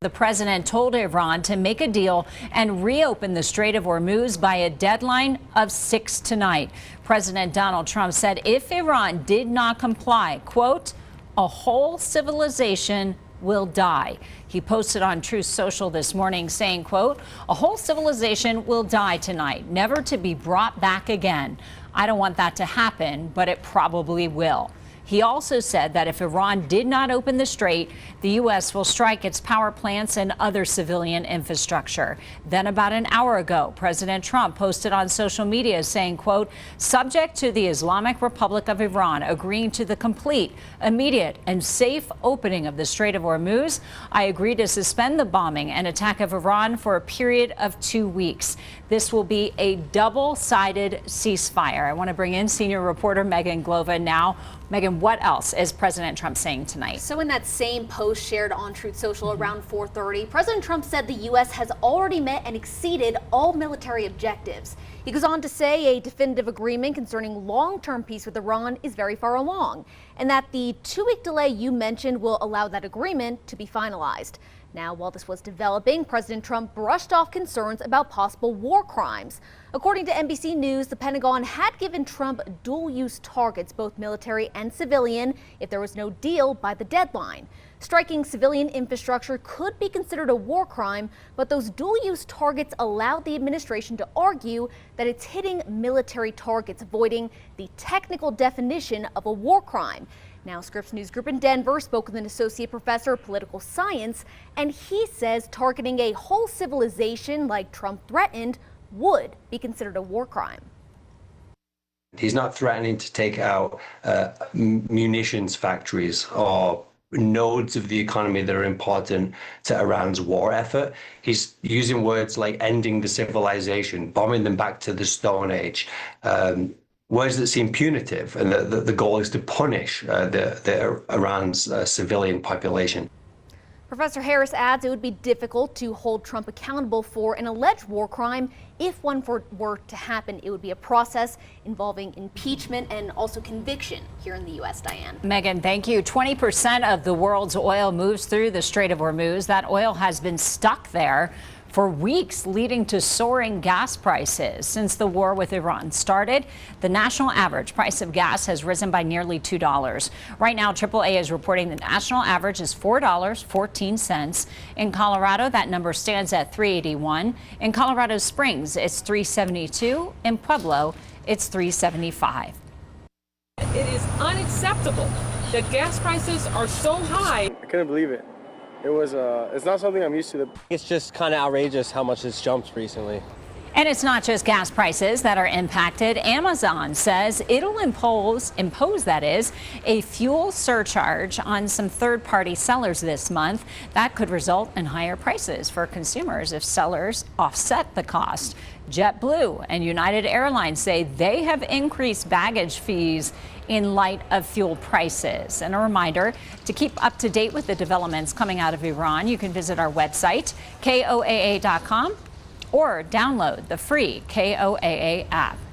The president told Iran to make a deal and reopen the Strait of Hormuz by a deadline of 6 tonight. President Donald Trump said if Iran did not comply, quote, a whole civilization will die. He posted on Truth Social this morning saying, quote, a whole civilization will die tonight, never to be brought back again. I don't want that to happen, but it probably will. He also said that if Iran did not open the strait, the U.S. will strike its power plants and other civilian infrastructure. Then about an hour ago, President Trump posted on social media saying, quote, subject to the Islamic Republic of Iran agreeing to the complete, immediate and safe opening of the Strait of Hormuz, I agree to suspend the bombing and attack of Iran for a period of 2 weeks. This will be a double-sided ceasefire. I want to bring in senior reporter Megan Glova now. Megan, what else is President Trump saying tonight? So in that same post shared on Truth Social around 4:30, President Trump said the U.S. has already met and exceeded all military objectives. He goes on to say a definitive agreement concerning long-term peace with Iran is very far along, and that the 2-week delay you mentioned will allow that agreement to be finalized. Now, while this was developing, President Trump brushed off concerns about possible war crimes. According to NBC News, the Pentagon had given Trump dual-use targets, both military and civilian, if there was no deal by the deadline. Striking civilian infrastructure could be considered a war crime, but those dual-use targets allowed the administration to argue that it's hitting military targets, avoiding the technical definition of a war crime. Now, Scripps News Group in Denver spoke with an associate professor of political science, and he says targeting a whole civilization like Trump threatened would be considered a war crime. He's not threatening to take out munitions factories or nodes of the economy that are important to Iran's war effort. He's using words like ending the civilization, bombing them back to the Stone Age. Words that seem punitive, and the goal is to punish Iran's civilian population. Professor Harris adds it would be difficult to hold Trump accountable for an alleged war crime. If one were to happen, it would be a process involving impeachment and also conviction here in the U.S., Diane. Megan, thank you. 20% of the world's oil moves through the Strait of Hormuz. That oil has been stuck there for weeks, leading to soaring gas prices. Since the war with Iran started, the national average price of gas has risen by nearly $2. Right now, KOAA is reporting the national average is $4.14. In Colorado, that number stands at $3.81. In Colorado Springs, it's $3.72. In Pueblo, it's $3.75. It is unacceptable that gas prices are so high. I couldn't believe it. It's not something I'm used to. It's just kind of outrageous how much it's jumped recently. And it's not just gas prices that are impacted. Amazon says it'll impose that is, a fuel surcharge on some third-party sellers this month. That could result in higher prices for consumers if sellers offset the cost. JetBlue and United Airlines say they have increased baggage fees in light of fuel prices. And a reminder, to keep up to date with the developments coming out of Iran, you can visit our website, KOAA.com, or download the free KOAA app.